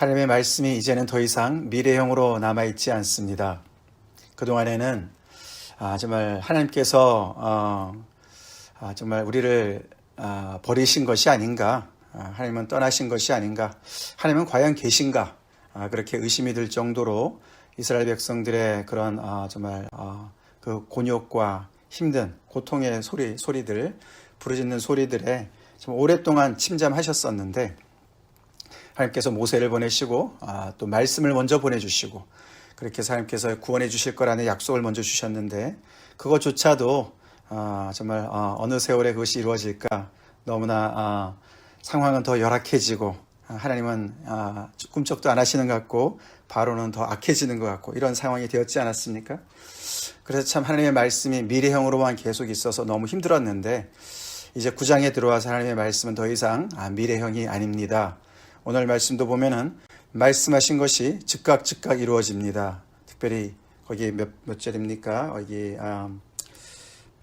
하나님의 말씀이 이제는 더 이상 미래형으로 남아있지 않습니다. 그동안에는 정말 하나님께서 정말 우리를 버리신 것이 아닌가, 하나님은 떠나신 것이 아닌가, 하나님은 과연 계신가, 그렇게 의심이 들 정도로 이스라엘 백성들의 그런 정말 그 곤욕과 힘든 고통의 소리들, 부르짖는 소리들에 좀 오랫동안 침잠하셨었는데, 하나님께서 모세를 보내시고 또 말씀을 먼저 보내주시고, 그렇게 해서 하나님께서 구원해 주실 거라는 약속을 먼저 주셨는데, 그것조차도 정말 어느 세월에 그것이 이루어질까, 너무나 상황은 더 열악해지고, 하나님은 꿈쩍도 안 하시는 것 같고, 바로는 더 악해지는 것 같고, 이런 상황이 되었지 않았습니까? 그래서 참 하나님의 말씀이 미래형으로만 계속 있어서 너무 힘들었는데, 이제 9장에 들어와서 하나님의 말씀은 더 이상 미래형이 아닙니다. 오늘 말씀도 보면은 말씀하신 것이 즉각 이루어집니다. 특별히 거기 몇 절입니까? 여기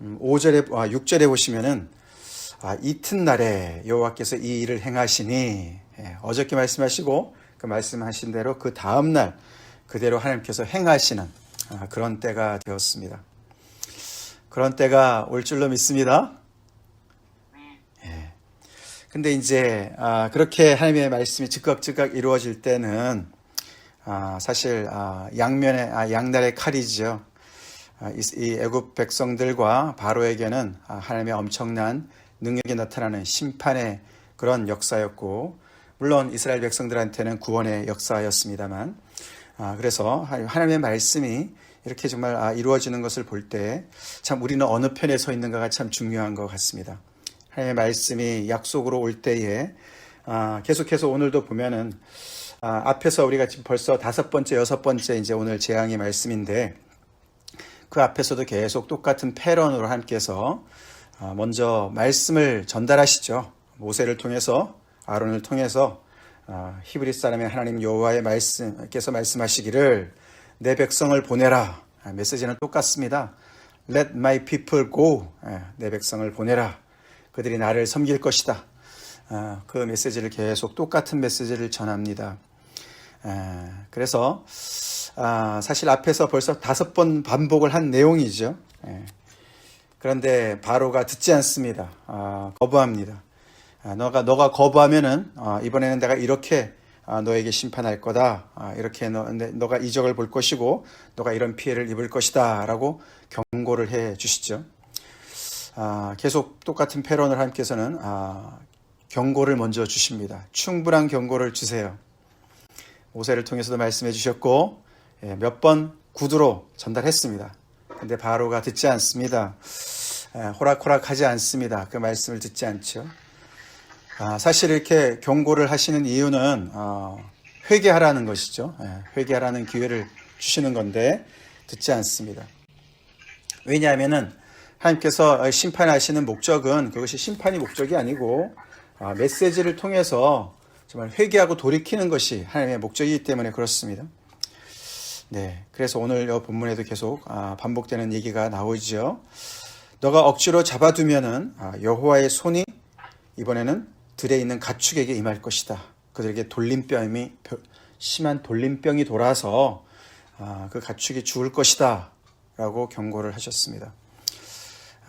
6절에 보시면은 이튿날에 여호와께서 이 일을 행하시니, 어저께 말씀하시고 그 말씀하신 대로 그 다음날 그대로 하나님께서 행하시는 그런 때가 되었습니다. 그런 때가 올 줄로 믿습니다. 근데 이제 그렇게 하나님의 말씀이 즉각 이루어질 때는 사실 양날의 칼이죠. 이 애굽 백성들과 바로에게는 하나님의 엄청난 능력이 나타나는 심판의 그런 역사였고, 물론 이스라엘 백성들한테는 구원의 역사였습니다만, 그래서 하나님의 말씀이 이렇게 정말 이루어지는 것을 볼 때 참 우리는 어느 편에 서 있는가가 참 중요한 것 같습니다. 하나님의 말씀이 약속으로 올 때에 계속해서 오늘도 보면은 앞에서 우리가 지금 벌써 5번째, 6번째 이제 오늘 재앙의 말씀인데, 그 앞에서도 계속 똑같은 패런으로 하나님께서 먼저 말씀을 전달하시죠. 모세를 통해서, 아론을 통해서 히브리 사람의 하나님 여호와의 말씀께서 말씀하시기를 내 백성을 보내라. 메시지는 똑같습니다. Let my people go. 내 백성을 보내라. 그들이 나를 섬길 것이다. 그 메시지를 계속 똑같은 메시지를 전합니다. 그래서 사실 앞에서 벌써 5번 반복을 한 내용이죠. 그런데 바로가 듣지 않습니다. 거부합니다. 너가 거부하면은 이번에는 내가 이렇게 너에게 심판할 거다. 이렇게 너가 이적을 볼 것이고 너가 이런 피해를 입을 것이다 라고 경고를 해 주시죠. 계속 똑같은 패런을 하나님께서는 경고를 먼저 주십니다. 충분한 경고를 주세요. 모세를 통해서도 말씀해 주셨고 몇 번 구두로 전달했습니다. 근데 바로가 듣지 않습니다. 호락호락하지 않습니다. 그 말씀을 듣지 않죠. 사실 이렇게 경고를 하시는 이유는 회개하라는 것이죠. 회개하라는 기회를 주시는 건데 듣지 않습니다. 왜냐하면은 하나님께서 심판하시는 목적은 그것이 심판이 목적이 아니고 메시지를 통해서 정말 회개하고 돌이키는 것이 하나님의 목적이기 때문에 그렇습니다. 네, 그래서 오늘 이 본문에도 계속 반복되는 얘기가 나오죠. 너가 억지로 잡아두면은 여호와의 손이 이번에는 들에 있는 가축에게 임할 것이다. 그들에게 심한 돌림병이 돌아서 그 가축이 죽을 것이다 라고 경고를 하셨습니다.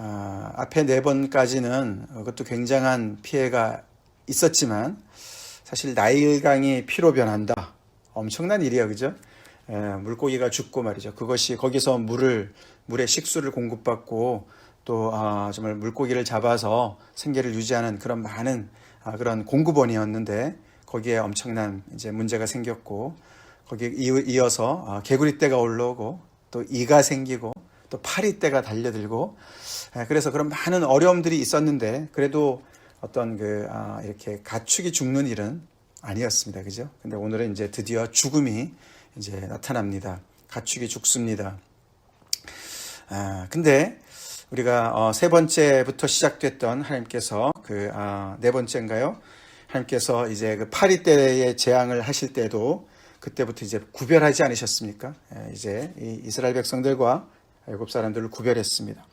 앞에 4번까지는 그것도 굉장한 피해가 있었지만 사실 나일강이 피로 변한다. 엄청난 일이야, 그죠? 물고기가 죽고 말이죠. 그것이 거기서 물의 식수를 공급받고 또 정말 물고기를 잡아서 생계를 유지하는 그런 많은 그런 공급원이었는데 거기에 엄청난 이제 문제가 생겼고, 거기에 이어서 개구리떼가 올라오고 또 이가 생기고 또 파리떼가 달려들고, 그래서 그런 많은 어려움들이 있었는데 그래도 어떤 이렇게 가축이 죽는 일은 아니었습니다. 그죠? 근데 오늘은 이제 드디어 죽음이 이제 나타납니다. 가축이 죽습니다. 근데 우리가 3번째부터 시작됐던 하나님께서 4번째인가요? 하나님께서 이제 그 파리떼의 재앙을 하실 때도 그때부터 이제 구별하지 않으셨습니까? 이제 이 이스라엘 백성들과 애굽 사람들을 구별했습니다.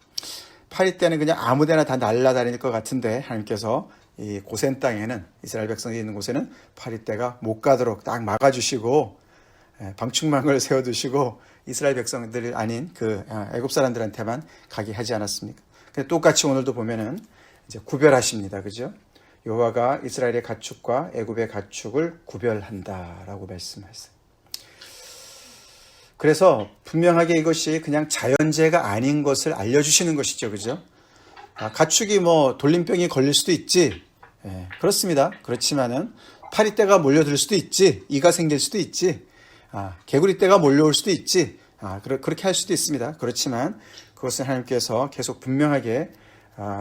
파리떼는 그냥 아무데나 다 날아다닐 것 같은데 하나님께서 이 고센 땅에는, 이스라엘 백성이 있는 곳에는 파리떼가 못 가도록 딱 막아주시고 방충망을 세워두시고 이스라엘 백성들이 아닌 그 애굽 사람들한테만 가게 하지 않았습니까? 근데 똑같이 오늘도 보면은 이제 구별하십니다, 그죠? 여호와가 이스라엘의 가축과 애굽의 가축을 구별한다라고 말씀하셨어요. 그래서 분명하게 이것이 그냥 자연재해가 아닌 것을 알려주시는 것이죠, 그죠? 가축이 뭐 돌림병이 걸릴 수도 있지, 그렇습니다. 그렇지만은 파리떼가 몰려들 수도 있지, 이가 생길 수도 있지, 개구리떼가 몰려올 수도 있지, 그렇게 할 수도 있습니다. 그렇지만 그것은 하나님께서 계속 분명하게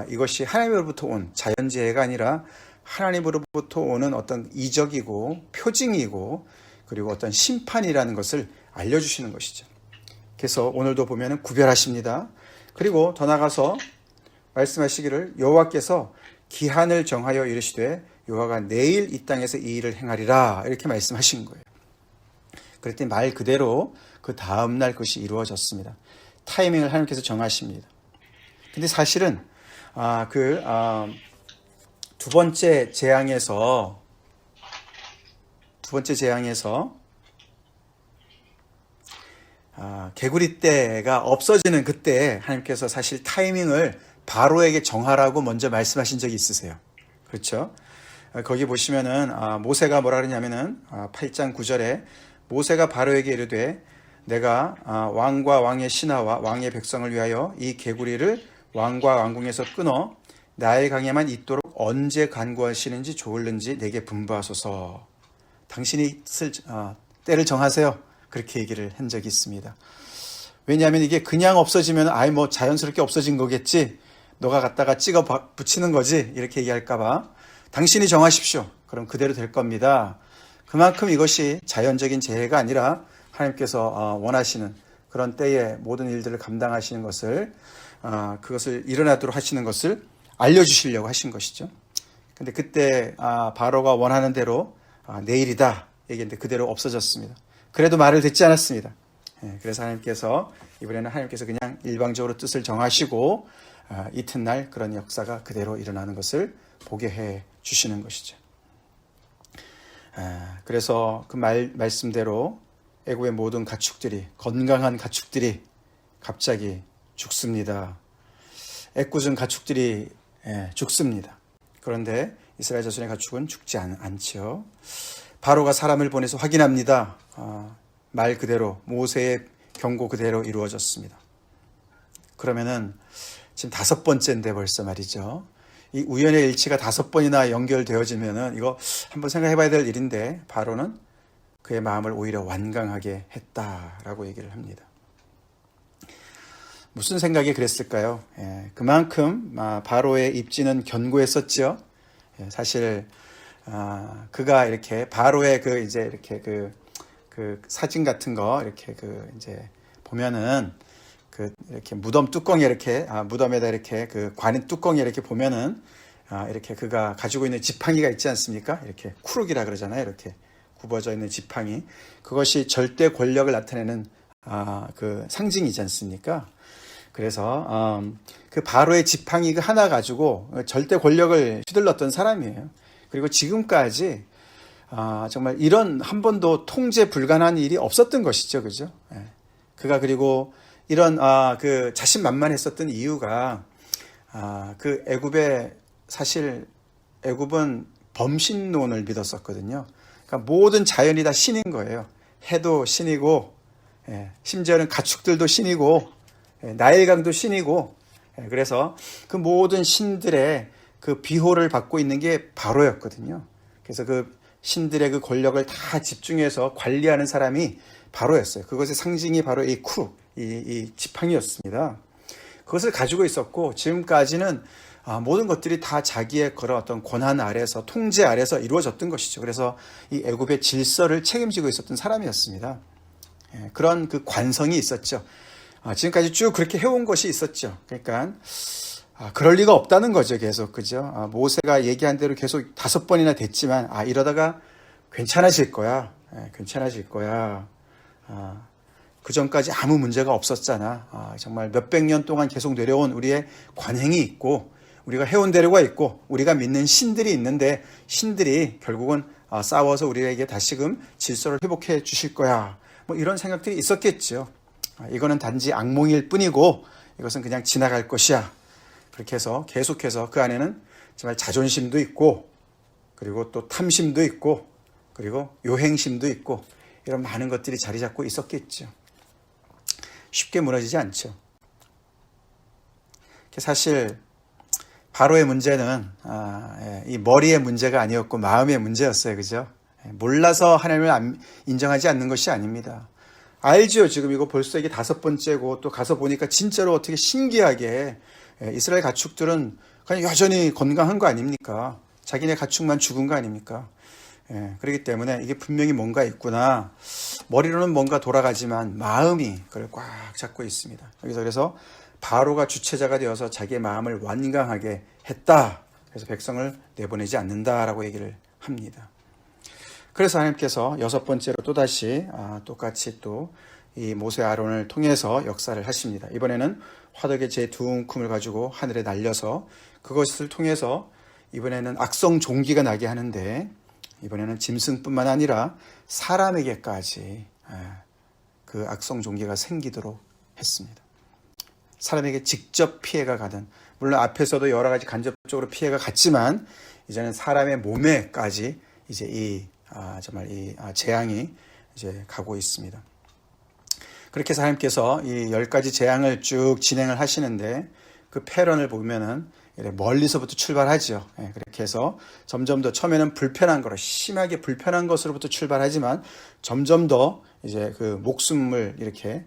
이것이 하나님으로부터 온 자연재해가 아니라 하나님으로부터 오는 어떤 이적이고 표징이고 그리고 어떤 심판이라는 것을 알려주시는 것이죠. 그래서 오늘도 보면은 구별하십니다. 그리고 더 나가서 말씀하시기를 여호와께서 기한을 정하여 이르시되 여호와가 내일 이 땅에서 이 일을 행하리라 이렇게 말씀하신 거예요. 그랬더니 말 그대로 그 다음 날 그것이 이루어졌습니다. 타이밍을 하나님께서 정하십니다. 근데 사실은 두 번째 재앙에서 개구리떼가 없어지는 그때 하나님께서 사실 타이밍을 바로에게 정하라고 먼저 말씀하신 적이 있으세요. 그렇죠? 거기 보시면은 모세가 뭐라 그러냐면은 8장 9절에 모세가 바로에게 이르되 내가 왕과 왕의 신하와 왕의 백성을 위하여 이 개구리를 왕과 왕궁에서 끊어 나의 강에만 있도록 언제 간구하시는지 좋을는지 내게 분부하소서. 당신이 때를 정하세요. 그렇게 얘기를 한 적이 있습니다. 왜냐하면 이게 그냥 없어지면 뭐 자연스럽게 없어진 거겠지, 너가 갖다가 찍어 붙이는 거지 이렇게 얘기할까봐 당신이 정하십시오. 그럼 그대로 될 겁니다. 그만큼 이것이 자연적인 재해가 아니라 하나님께서 원하시는 그런 때에 모든 일들을 감당하시는 것을 그것을 일어나도록 하시는 것을 알려주시려고 하신 것이죠. 근데 그때 바로가 원하는 대로 내일이다 얘기했는데 그대로 없어졌습니다. 그래도 말을 듣지 않았습니다. 그래서 하나님께서 이번에는 하나님께서 그냥 일방적으로 뜻을 정하시고 이튿날 그런 역사가 그대로 일어나는 것을 보게 해 주시는 것이죠. 그래서 그 말씀대로 애굽의 모든 가축들이, 건강한 가축들이 갑자기 죽습니다. 애꿎은 가축들이 죽습니다. 그런데 이스라엘 자손의 가축은 죽지 않죠. 바로가 사람을 보내서 확인합니다. 말 그대로 모세의 경고 그대로 이루어졌습니다. 그러면은 지금 5번째인데 벌써 말이죠. 이 우연의 일치가 5번이나 연결되어지면은 이거 한번 생각해 봐야 될 일인데 바로는 그의 마음을 오히려 완강하게 했다라고 얘기를 합니다. 무슨 생각이 그랬을까요? 그만큼 바로의 입지는 견고했었죠. 사실 그가 이렇게 바로의 그 사진 같은 거 이렇게 이제 보면은 이렇게 무덤 뚜껑에 이렇게 무덤에다 이렇게 관의 뚜껑에 이렇게 보면은 이렇게 그가 가지고 있는 지팡이가 있지 않습니까? 이렇게 쿠룩이라 그러잖아요. 이렇게 굽어져 있는 지팡이. 그것이 절대 권력을 나타내는 그 상징이지 않습니까? 그래서 그 바로의 지팡이 그 하나 가지고 절대 권력을 휘둘렀던 사람이에요. 그리고 지금까지 정말 이런 한 번도 통제 불가능한 일이 없었던 것이죠, 그죠? 그가 그리고 이런 그 자신만만했었던 이유가 그 사실 애굽은 범신론을 믿었었거든요. 그러니까 모든 자연이 다 신인 거예요. 해도 신이고, 심지어는 가축들도 신이고, 나일강도 신이고, 그래서 그 모든 신들의 그 비호를 받고 있는 게 바로였거든요. 그래서 그 신들의 그 권력을 다 집중해서 관리하는 사람이 바로였어요. 그것의 상징이 바로 이 쿠룩, 이 지팡이였습니다. 그것을 가지고 있었고 지금까지는 모든 것들이 다 자기의 그런 어떤 권한 아래서 통제 아래서 이루어졌던 것이죠. 그래서 이 애굽의 질서를 책임지고 있었던 사람이었습니다. 그런 그 관성이 있었죠. 지금까지 쭉 그렇게 해온 것이 있었죠. 그러니까 그럴 리가 없다는 거죠. 계속 그죠. 모세가 얘기한 대로 계속 5번이나 됐지만 이러다가 괜찮아질 거야. 괜찮아질 거야. 그 전까지 아무 문제가 없었잖아. 정말 몇백 년 동안 계속 내려온 우리의 관행이 있고 우리가 해온 대로가 있고 우리가 믿는 신들이 있는데 신들이 결국은 싸워서 우리에게 다시금 질서를 회복해 주실 거야. 뭐 이런 생각들이 있었겠죠. 이거는 단지 악몽일 뿐이고 이것은 그냥 지나갈 것이야. 그렇게 해서 계속해서 그 안에는 정말 자존심도 있고 그리고 또 탐심도 있고 그리고 요행심도 있고 이런 많은 것들이 자리 잡고 있었겠죠. 쉽게 무너지지 않죠. 사실 바로의 문제는 이 머리의 문제가 아니었고 마음의 문제였어요. 그죠? 몰라서 하나님을 인정하지 않는 것이 아닙니다. 알죠. 지금 이거 벌써 이게 5번째고 또 가서 보니까 진짜로 어떻게 신기하게 이스라엘 가축들은 그냥 여전히 건강한 거 아닙니까? 자기네 가축만 죽은 거 아닙니까? 그렇기 때문에 이게 분명히 뭔가 있구나. 머리로는 뭔가 돌아가지만 마음이 그걸 꽉 잡고 있습니다. 여기서 그래서 바로가 주체자가 되어서 자기의 마음을 완강하게 했다. 그래서 백성을 내보내지 않는다라고 얘기를 합니다. 그래서 하나님께서 6번째로 또다시 똑같이 또 이 모세 아론을 통해서 역사를 하십니다. 이번에는 화덕의 제2 움큼을 가지고 하늘에 날려서 그것을 통해서 이번에는 악성 종기가 나게 하는데 이번에는 짐승뿐만 아니라 사람에게까지 그 악성 종기가 생기도록 했습니다. 사람에게 직접 피해가 가든 물론 앞에서도 여러 가지 간접적으로 피해가 갔지만 이제는 사람의 몸에까지 이제 정말 이 재앙이 이제 가고 있습니다. 그렇게 해서 하나님께서 이 10가지 재앙을 쭉 진행을 하시는데 그 패런을 보면은 멀리서부터 출발하죠. 그렇게 해서 점점 더 처음에는 불편한 거로 심하게 불편한 것으로부터 출발하지만 점점 더 이제 그 목숨을 이렇게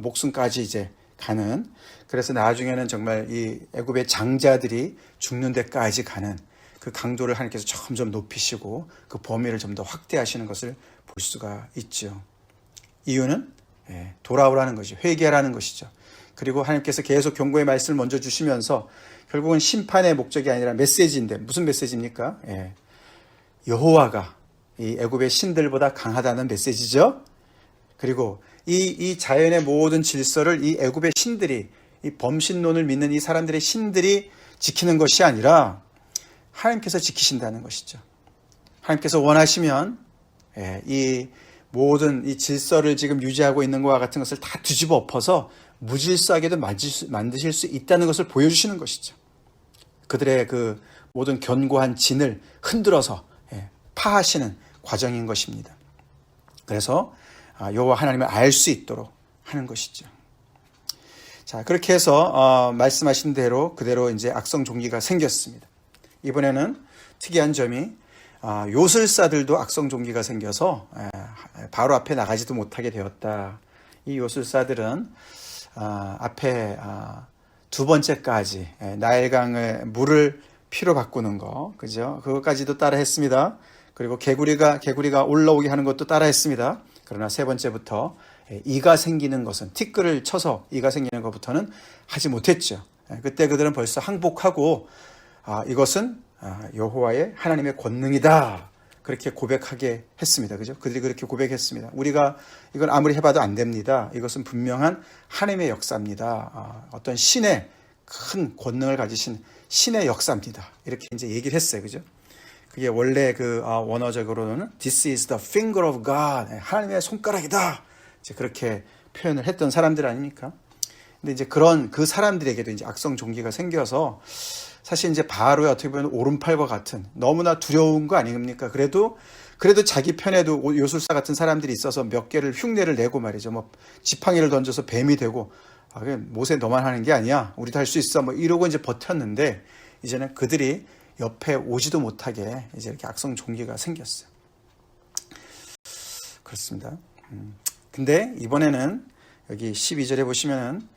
목숨까지 이제 가는 그래서 나중에는 정말 이 애굽의 장자들이 죽는 데까지 가는 그 강도를 하나님께서 점점 높이시고 그 범위를 좀 더 확대하시는 것을 볼 수가 있죠. 이유는 돌아오라는 것이 회개하라는 것이죠. 그리고 하나님께서 계속 경고의 말씀을 먼저 주시면서 결국은 심판의 목적이 아니라 메시지인데 무슨 메시지입니까? 여호와가 이 애굽의 신들보다 강하다는 메시지죠. 그리고 이 자연의 모든 질서를 이 애굽의 신들이 이 범신론을 믿는 이 사람들의 신들이 지키는 것이 아니라 하나님께서 지키신다는 것이죠. 하나님께서 원하시면 이 모든 이 질서를 지금 유지하고 있는 것과 같은 것을 다 뒤집어 엎어서 무질서하게도 만드실 수 있다는 것을 보여주시는 것이죠. 그들의 그 모든 견고한 진을 흔들어서 파하시는 과정인 것입니다. 그래서 여호와 하나님을 알 수 있도록 하는 것이죠. 자, 그렇게 해서 말씀하신 대로 그대로 이제 악성 종기가 생겼습니다. 이번에는 특이한 점이 요술사들도 악성 종기가 생겨서 바로 앞에 나가지도 못하게 되었다. 이 요술사들은 앞에 2번째까지 나일강의 물을 피로 바꾸는 거, 그죠? 그것까지도 따라 했습니다. 그리고 개구리가 올라오게 하는 것도 따라 했습니다. 그러나 3번째부터 이가 생기는 것은 티끌을 쳐서 이가 생기는 것부터는 하지 못했죠. 그때 그들은 벌써 항복하고 이것은 여호와의 하나님의 권능이다. 그렇게 고백하게 했습니다. 그죠? 그들이 그렇게 고백했습니다. 우리가 이건 아무리 해봐도 안 됩니다. 이것은 분명한 하나님의 역사입니다. 어떤 신의 큰 권능을 가지신 신의 역사입니다. 이렇게 이제 얘기를 했어요. 그죠? 그게 원래 그 원어적으로는 This is the finger of God. 하나님의 손가락이다. 이제 그렇게 표현을 했던 사람들 아닙니까? 근데 이제 그런 그 사람들에게도 이제 악성 종기가 생겨서 사실 이제 바로의 어떻게 보면 오른팔과 같은 너무나 두려운 거 아닙니까? 그래도 자기 편에도 요술사 같은 사람들이 있어서 몇 개를 흉내를 내고 말이죠. 뭐 지팡이를 던져서 뱀이 되고 모세 너만 하는 게 아니야. 우리도 할 수 있어. 뭐 이러고 이제 버텼는데 이제는 그들이 옆에 오지도 못하게 이제 이렇게 악성 종기가 생겼어요. 그렇습니다. 근데 이번에는 여기 12절에 보시면은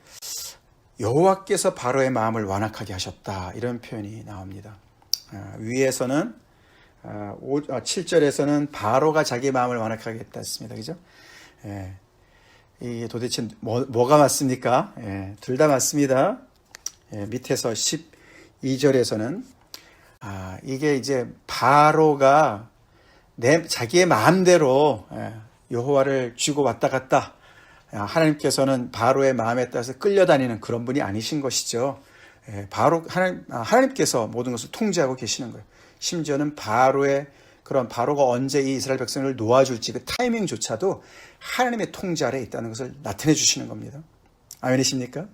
여호와께서 바로의 마음을 완악하게 하셨다. 이런 표현이 나옵니다. 위에서는 7절에서는 바로가 자기 마음을 완악하게 했다 했습니다. 그죠? 이게 도대체 뭐가 맞습니까? 둘 다 맞습니다. 밑에서 12절에서는 이게 이제 바로가 자기의 마음대로 여호와를 쥐고 왔다 갔다 하나님께서는 바로의 마음에 따라서 끌려다니는 그런 분이 아니신 것이죠. 바로 하나님께서 모든 것을 통제하고 계시는 거예요. 심지어는 바로가 언제 이 이스라엘 백성을 놓아줄지 그 타이밍조차도 하나님의 통제 아래에 있다는 것을 나타내 주시는 겁니다. 아멘이십니까?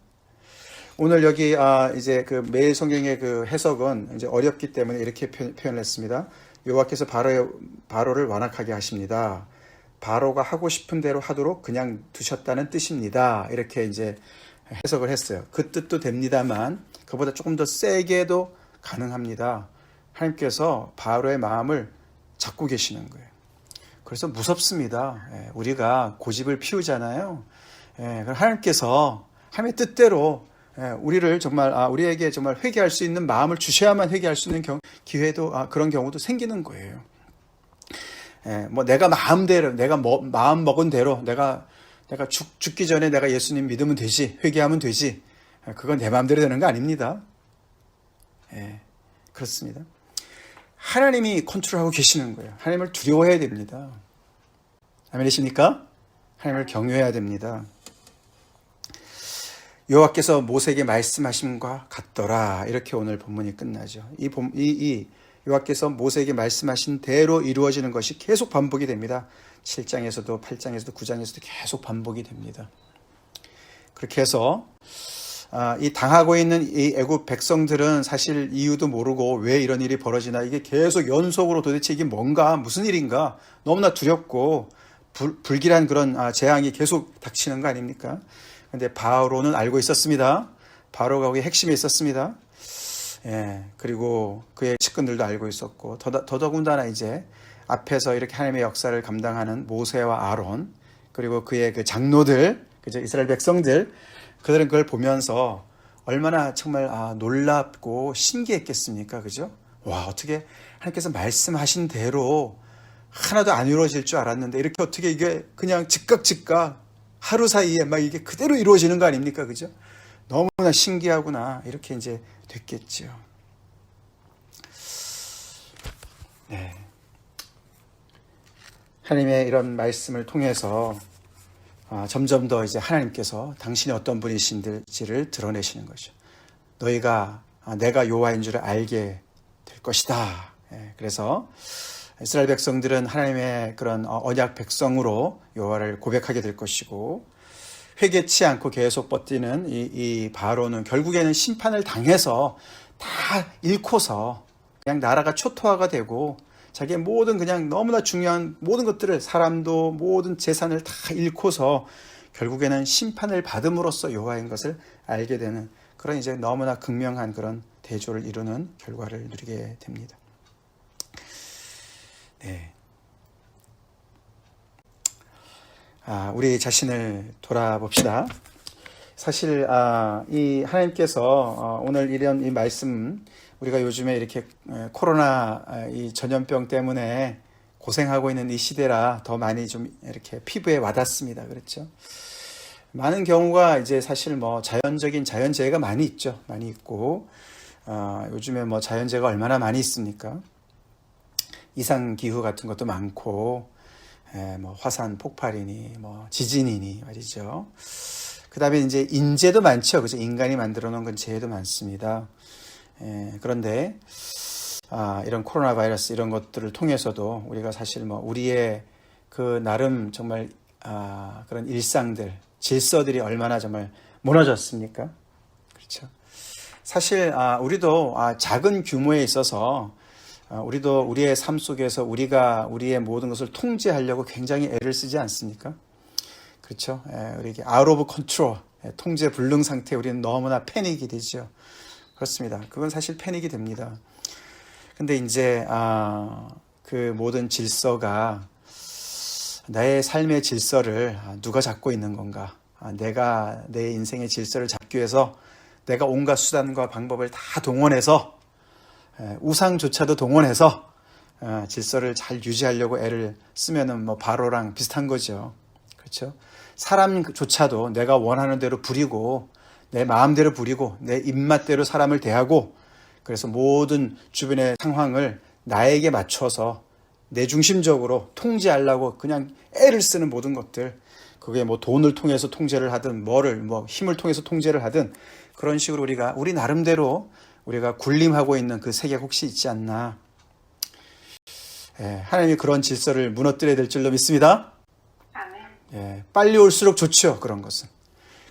오늘 여기 이제 그 매일 성경의 그 해석은 이제 어렵기 때문에 이렇게 표현했습니다. 여호와께서 바로를 완악하게 하십니다. 바로가 하고 싶은 대로 하도록 그냥 두셨다는 뜻입니다. 이렇게 이제 해석을 했어요. 그 뜻도 됩니다만 그보다 조금 더 세게도 가능합니다. 하나님께서 바로의 마음을 잡고 계시는 거예요. 그래서 무섭습니다. 우리가 고집을 피우잖아요. 하나님께서 하나님의 뜻대로 우리를 정말 우리에게 정말 회개할 수 있는 마음을 주셔야만 회개할 수 있는 기회도 그런 경우도 생기는 거예요. 뭐 내가 마음대로 내가 마음 먹은 대로 내가 죽기 전에 내가 예수님 믿으면 되지, 회개하면 되지. 그건 내 마음대로 되는 거 아닙니다. 그렇습니다. 하나님이 컨트롤하고 계시는 거예요. 하나님을 두려워해야 됩니다. 아멘이십니까? 하나님을 경외해야 됩니다. 여호와께서 모세에게 말씀하심과 같더라. 이렇게 오늘 본문이 끝나죠. 이 여호와께서 모세에게 말씀하신 대로 이루어지는 것이 계속 반복이 됩니다. 7장에서도 8장에서도 9장에서도 계속 반복이 됩니다. 그렇게 해서 이 당하고 있는 이 애굽 백성들은 사실 이유도 모르고 왜 이런 일이 벌어지나, 이게 계속 연속으로 도대체 이게 뭔가, 무슨 일인가, 너무나 두렵고 불길한 그런 재앙이 계속 닥치는 거 아닙니까? 근데 바로는 알고 있었습니다. 바로가 거기 핵심에 있었습니다. 그리고 그의 측근들도 알고 있었고, 더더군다나 이제 앞에서 이렇게 하나님의 역사를 감당하는 모세와 아론, 그리고 그의 그 장로들, 그죠? 이스라엘 백성들, 그들은 그걸 보면서 얼마나 정말 놀랍고 신기했겠습니까? 그죠? 와, 어떻게 하나님께서 말씀하신 대로 하나도 안 이루어질 줄 알았는데 이렇게 어떻게 이게 그냥 즉각 하루 사이에 막 이게 그대로 이루어지는 거 아닙니까? 그죠? 너무나 신기하구나. 이렇게 이제 됐겠죠. 네. 하나님의 이런 말씀을 통해서 점점 더 이제 하나님께서 당신이 어떤 분이신지를 드러내시는 거죠. 너희가 내가 여호와인 줄을 알게 될 것이다. 그래서 이스라엘 백성들은 하나님의 그런 언약 백성으로 여호와를 고백하게 될 것이고, 회개치 않고 계속 버티는 이 바로는 결국에는 심판을 당해서 다 잃고서 그냥 나라가 초토화가 되고 자기의 모든 그냥 너무나 중요한 모든 것들을, 사람도 모든 재산을 다 잃고서 결국에는 심판을 받음으로써 여호와인 것을 알게 되는 그런 이제 너무나 극명한 그런 대조를 이루는 결과를 누리게 됩니다. 네. 우리 자신을 돌아봅시다. 사실 이 하나님께서 오늘 이런 이 말씀, 우리가 요즘에 이렇게 코로나 이 전염병 때문에 고생하고 있는 이 시대라 더 많이 좀 이렇게 피부에 와닿습니다. 그렇죠? 많은 경우가 이제 사실 뭐 자연적인 자연재해가 많이 있죠. 많이 있고, 요즘에 뭐 자연재해가 얼마나 많이 있습니까? 이상기후 같은 것도 많고, 뭐 화산 폭발이니, 뭐 지진이니 말이죠. 그 다음에 이제 인재도 많죠. 그죠? 인간이 만들어 놓은 건 재해도 많습니다. 그런데 이런 코로나 바이러스 이런 것들을 통해서도 우리가 사실 뭐 우리의 그 나름 정말 그런 일상들, 질서들이 얼마나 정말 무너졌습니까? 그렇죠. 사실 우리도 작은 규모에 있어서 우리도 우리의 삶 속에서 우리가 우리의 모든 것을 통제하려고 굉장히 애를 쓰지 않습니까? 그렇죠. 우리에게 out of control, 통제 불능 상태에 우리는 너무나 패닉이 되죠. 그렇습니다. 그건 사실 패닉이 됩니다. 근데 이제 그 모든 질서가, 나의 삶의 질서를 누가 잡고 있는 건가? 내가 내 인생의 질서를 잡기 위해서 내가 온갖 수단과 방법을 다 동원해서, 우상조차도 동원해서 질서를 잘 유지하려고 애를 쓰면은 뭐 바로랑 비슷한 거죠. 그렇죠? 사람조차도 내가 원하는 대로 부리고, 내 마음대로 부리고, 내 입맛대로 사람을 대하고, 그래서 모든 주변의 상황을 나에게 맞춰서 내 중심적으로 통제하려고 그냥 애를 쓰는 모든 것들, 그게 뭐 돈을 통해서 통제를 하든 뭐를 뭐 힘을 통해서 통제를 하든 그런 식으로 우리 나름대로 우리가 군림하고 있는 그 세계가 혹시 있지 않나. 예, 하나님이 그런 질서를 무너뜨려야 될 줄로 믿습니다. 예, 빨리 올수록 좋죠. 그런 것은.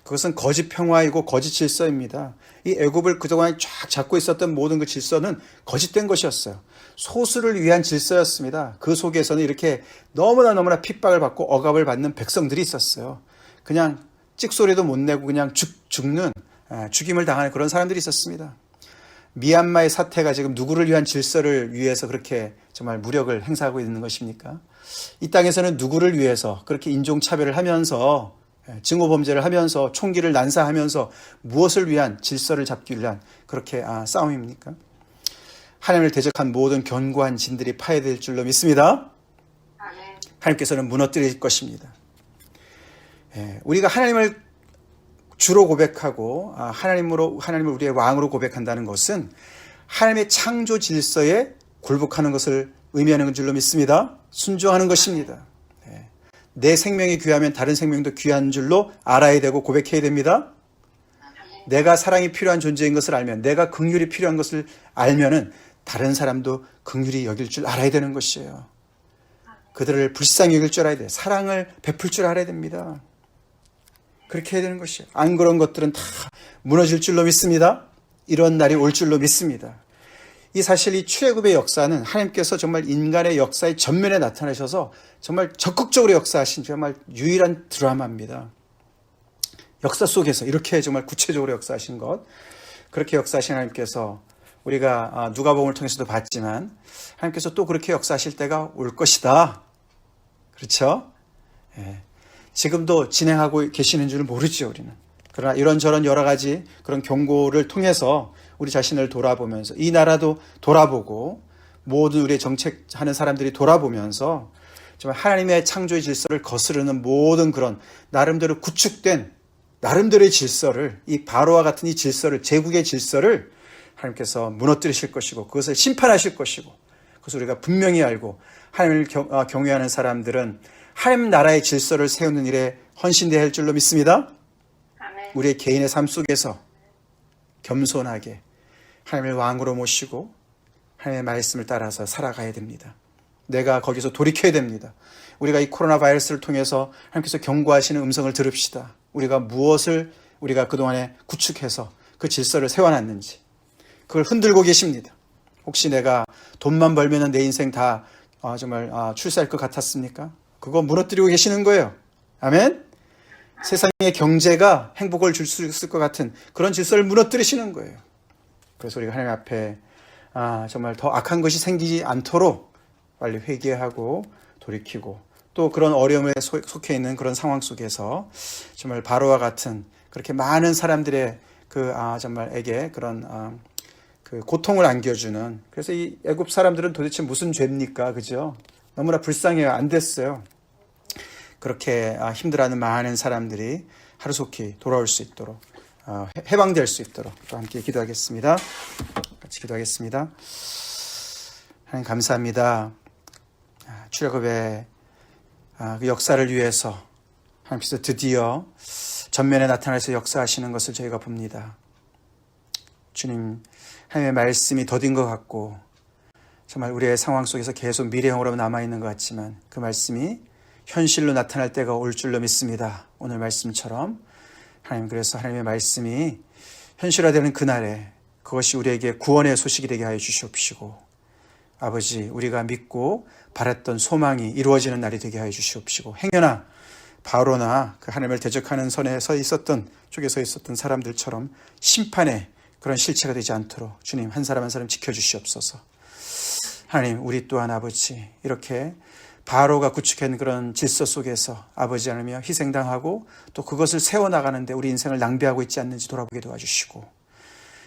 그것은 거짓 평화이고 거짓 질서입니다. 이 애굽을 그동안 쫙 잡고 있었던 모든 그 질서는 거짓된 것이었어요. 소수를 위한 질서였습니다. 그 속에서는 이렇게 너무나 핍박을 받고 억압을 받는 백성들이 있었어요. 그냥 찍소리도 못 내고 그냥 죽는 죽임을 당하는 그런 사람들이 있었습니다. 미얀마의 사태가 지금 누구를 위한 질서를 위해서 그렇게 정말 무력을 행사하고 있는 것입니까? 이 땅에서는 누구를 위해서 그렇게 인종차별을 하면서 증오범죄를 하면서 총기를 난사하면서 무엇을 위한 질서를 잡기 위한 그렇게 싸움입니까? 하나님을 대적한 모든 견고한 진들이 파괴될 줄로 믿습니다. 하나님께서는 무너뜨릴 것입니다. 우리가 하나님을 주로 고백하고 하나님을 우리의 왕으로 고백한다는 것은 하나님의 창조 질서에 굴복하는 것을 의미하는 줄로 믿습니다. 순종하는 것입니다. 내 생명이 귀하면 다른 생명도 귀한 줄로 알아야 되고 고백해야 됩니다. 내가 사랑이 필요한 존재인 것을 알면, 내가 긍휼이 필요한 것을 알면은 다른 사람도 긍휼히 여길 줄 알아야 되는 것이에요. 그들을 불쌍히 여길 줄 알아야 돼요. 사랑을 베풀 줄 알아야 됩니다. 그렇게 해야 되는 것이에요. 안 그런 것들은 다 무너질 줄로 믿습니다. 이런 날이 올 줄로 믿습니다. 이 사실 이 출애굽의 역사는 하나님께서 정말 인간의 역사의 전면에 나타나셔서 정말 적극적으로 역사하신 정말 유일한 드라마입니다. 역사 속에서 이렇게 정말 구체적으로 역사하신 것, 그렇게 역사하신 하나님께서 우리가 누가복음을 통해서도 봤지만 하나님께서 또 그렇게 역사하실 때가 올 것이다. 그렇죠? 지금도 진행하고 계시는 줄은 모르죠, 우리는. 그러나 이런저런 여러 가지 그런 경고를 통해서 우리 자신을 돌아보면서 이 나라도 돌아보고 모든 우리의 정책하는 사람들이 돌아보면서 정말 하나님의 창조의 질서를 거스르는 모든 그런 나름대로 구축된 나름대로의 질서를, 이 바로와 같은 이 질서를, 제국의 질서를 하나님께서 무너뜨리실 것이고 그것을 심판하실 것이고 그것을 우리가 분명히 알고 하나님을 경외하는 사람들은 하나님 나라의 질서를 세우는 일에 헌신되어야 할 줄로 믿습니다. 우리의 개인의 삶 속에서 겸손하게 하나님을 왕으로 모시고 하나님의 말씀을 따라서 살아가야 됩니다. 내가 거기서 돌이켜야 됩니다. 우리가 이 코로나 바이러스를 통해서 하나님께서 경고하시는 음성을 들읍시다. 우리가 무엇을 우리가 그동안에 구축해서 그 질서를 세워놨는지 그걸 흔들고 계십니다. 혹시 내가 돈만 벌면 내 인생 다 정말 출세할 것 같았습니까? 그거 무너뜨리고 계시는 거예요. 아멘? 세상의 경제가 행복을 줄 수 있을 것 같은 그런 질서를 무너뜨리시는 거예요. 그래서 우리가 하나님 앞에 정말 더 악한 것이 생기지 않도록 빨리 회개하고 돌이키고 또 그런 어려움에 속해 있는 그런 상황 속에서 정말 바로와 같은 그렇게 많은 사람들의 정말에게 그런 그 고통을 안겨주는, 그래서 이 애굽 사람들은 도대체 무슨 죄입니까? 그죠? 너무나 불쌍해요. 안 됐어요. 그렇게 힘들어하는 많은 사람들이 하루속히 돌아올 수 있도록 해방될 수 있도록 또 함께 기도하겠습니다. 같이 기도하겠습니다. 하나님 감사합니다. 출애굽의 그 역사를 위해서 하나님께서 드디어 전면에 나타나서 역사하시는 것을 저희가 봅니다. 주님, 하나님의 말씀이 더딘 것 같고 정말 우리의 상황 속에서 계속 미래형으로 남아있는 것 같지만 그 말씀이 현실로 나타날 때가 올 줄로 믿습니다. 오늘 말씀처럼 하나님, 그래서 하나님의 말씀이 현실화되는 그날에 그것이 우리에게 구원의 소식이 되게 하여 주시옵시고 아버지, 우리가 믿고 바랐던 소망이 이루어지는 날이 되게 하여 주시옵시고 행여나 바로나 그 하나님을 대적하는 선에 쪽에 서 있었던 사람들처럼 심판의 그런 실체가 되지 않도록 주님 한 사람 한 사람 지켜주시옵소서. 하나님, 우리 또한 아버지 이렇게 바로가 구축한 그런 질서 속에서 아버지 하나며 희생당하고 또 그것을 세워나가는데 우리 인생을 낭비하고 있지 않는지 돌아보게 도와주시고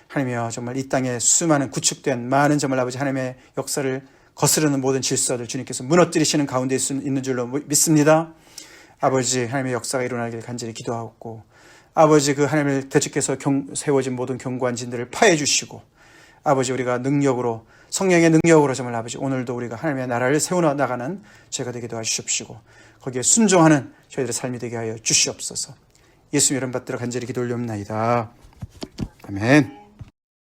하나님이여, 정말 이 땅에 수많은 구축된 많은 정말 아버지 하나님의 역사를 거스르는 모든 질서들 주님께서 무너뜨리시는 가운데 있는 줄로 믿습니다. 아버지, 하나님의 역사가 일어나길 간절히 기도하고 아버지, 그 하나님을 대적해서 세워진 모든 견고한 진들을 파해 주시고 아버지, 우리가 능력으로, 성령의 능력으로 정말 아버지 오늘도 우리가 하나님의 나라를 세워나가는 죄가 되게 도와주시옵시고 거기에 순종하는 저희들의 삶이 되게 하여 주시옵소서. 예수님 이름 받들어 간절히 기도 올리옵나이다. 아멘.